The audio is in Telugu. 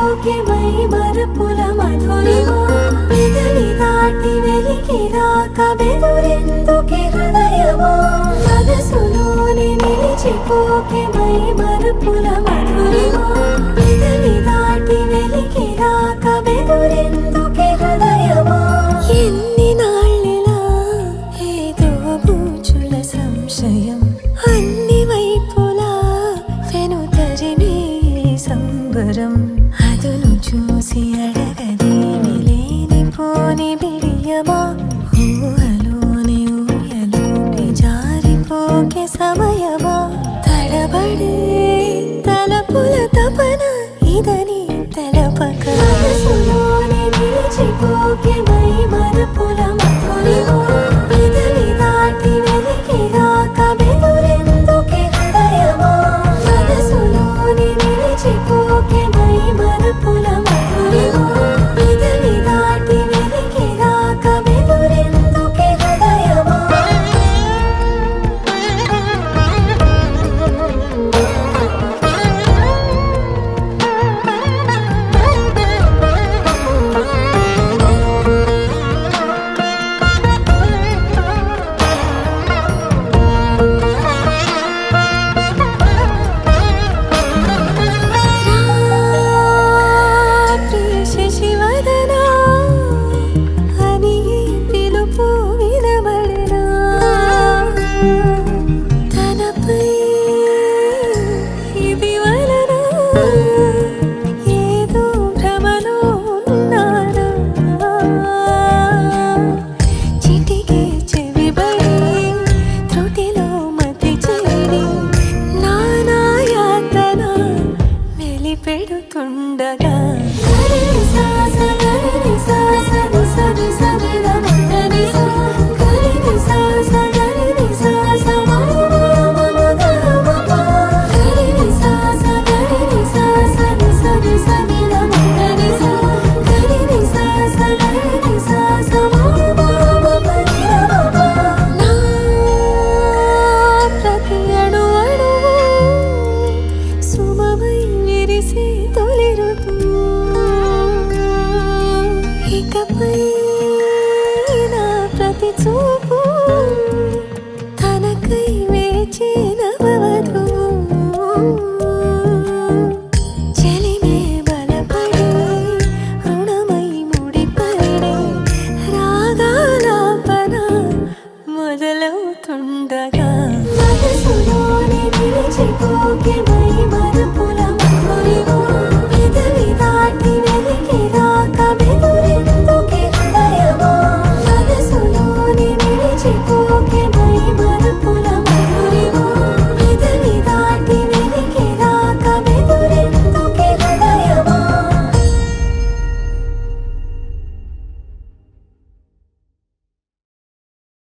నిలిచిపోకే మై మరపుల మధురిమా పెదవి దాటి వెలికి రాక బెదురెందుకే హృదయమా మనసులోని నిలిచిపోకే మై మరపుల మధురిమా పెదవి దాటి వెలికి రాక బెదురెందుకే హృదయమా ఎన్ని నాళ్ళిలా ఏదో బూచుల సంశయం అన్ని వైపులా వెనుతరినే సంబరం అదును చూసి అడగదేమి లేనిపోని బిడియమా ఊహలోని ఊయలోకి జారిపోకే సమయమా తడబడే తలపుల తపన ఇదని తెలపక మనసులో